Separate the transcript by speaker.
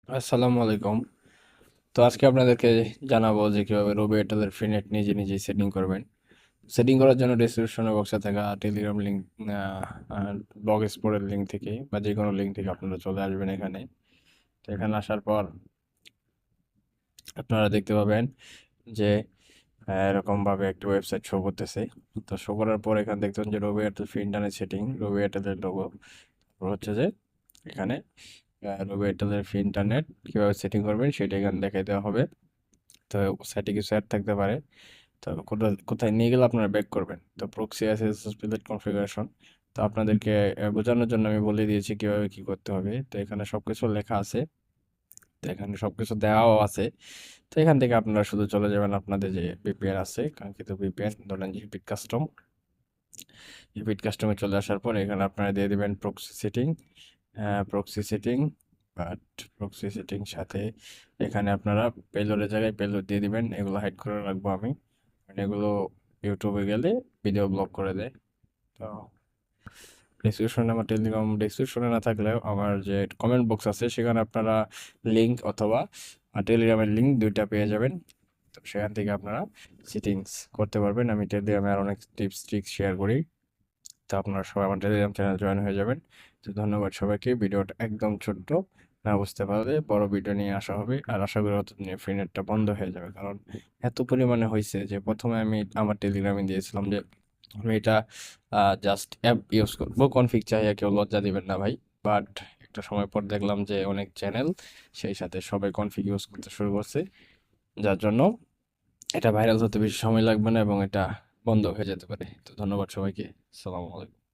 Speaker 1: আসসালামু আলাইকুম। তো আজকে আপনাদেরকে জানাবো যে কিভাবে রবি এয়ারটেলের ফ্রি নেট নিজে নিজেই সেটিং করবেন। সেটিং করার জন্য ডেসক্রিপশন বক্সে থাকা টেলিগ্রাম লিঙ্ক, ব্লগ স্পটের লিঙ্ক থেকে বা যে কোনো লিঙ্ক থেকে আপনারা চলে আসবেন এখানে। তো এখানে আসার পর আপনারা দেখতে পাবেন যে এরকমভাবে একটা ওয়েবসাইট শো করতেছে। তো শো করার পর এখানে দেখতেন যে রবি এয়ারটেল ফ্রি ইন্টারনেট সেটিং, রবি এয়ারটেলের লোগো হচ্ছে যে এখানে রবি এয়ারটেলের ফ্রি ইন্টারনেট কীভাবে সেটিং করবেন সেটা এখানে দেখাই দেওয়া হবে। তো সাইটে কিছু অ্যাড থাকতে পারে। তো কোথায় কোথায় নিয়ে গেলে আপনারা ব্যাক করবেন। তো প্রক্সি অ্যাসেস প্লেট কনফিগারেশন। তো আপনাদেরকে বোঝানোর জন্য আমি বলে দিয়েছি কিভাবে কি করতে হবে। তো এখানে সবকিছু লেখা আছে। তো এখানে সবকিছু দেওয়াও আছে। তো এখান থেকে আপনারা শুধু চলে যাবেন আপনাদের যে ভিপিএন আছে, কাঙ্ক্ষিত ভিপিএন ধরেন যে হিপিট কাস্টম। হিপিট কাস্টমে চলে আসার পর এখানে আপনারা দিয়ে দিবেন proxy setting. Proxy setting, but proxy setting সাথে এখানে আপনারা পেলোডের জায়গায় পেলোড দিয়ে দিবেন। এগুলো হাইড করে রাখবো আমি, কারণ এগুলো ইউটিউবে গেলে ভিডিও ব্লক করে দেয়। তো ডেসক্রিপশনে, আমার টেলিগ্রাম ডেসক্রিপশনে না থাকলেও আমার যে কমেন্ট বক্স আছে সেখানে আপনারা লিঙ্ক অথবা টেলিগ্রামের লিঙ্ক দুইটা পেয়ে যাবেন। তো সেখান থেকে আপনারা সেটিংস করতে পারবেন। আমি টেলিগ্রামে আর অনেক টিপস ট্রিক্স শেয়ার করি। তো আপনারা সবাই আমার টেলিগ্রাম চ্যানেল জয়েন হয়ে যাবেন। তো ধন্যবাদ সবাইকে। ভিডিওটা একদম ছোট্ট, না বুঝতে পারলে বড় ভিডিও নিয়ে আসা হবে। আর আশা করি অতদিনে ফ্রি নেটটা বন্ধ হয়ে যাবে, কারণ এত পরিমাণে হয়েছে যে প্রথমে আমি আমার টেলিগ্রামে দিয়েছিলাম যে আমি এটা জাস্ট অ্যাপ ইউজ করবো, কনফিগ চাইয়া কেউ লজ্জা দিবেন না ভাই। বাট একটা সময় পর দেখলাম যে অনেক চ্যানেল সেই সাথে সবাই কনফিগ ইউজ করতে শুরু করছে, যার জন্য এটা ভাইরাল হতে বেশি সময় লাগবে না এবং এটা বন্ধ হয়ে যেতে পারে। তো ধন্যবাদ সবাইকে। আসসালামু আলাইকুম।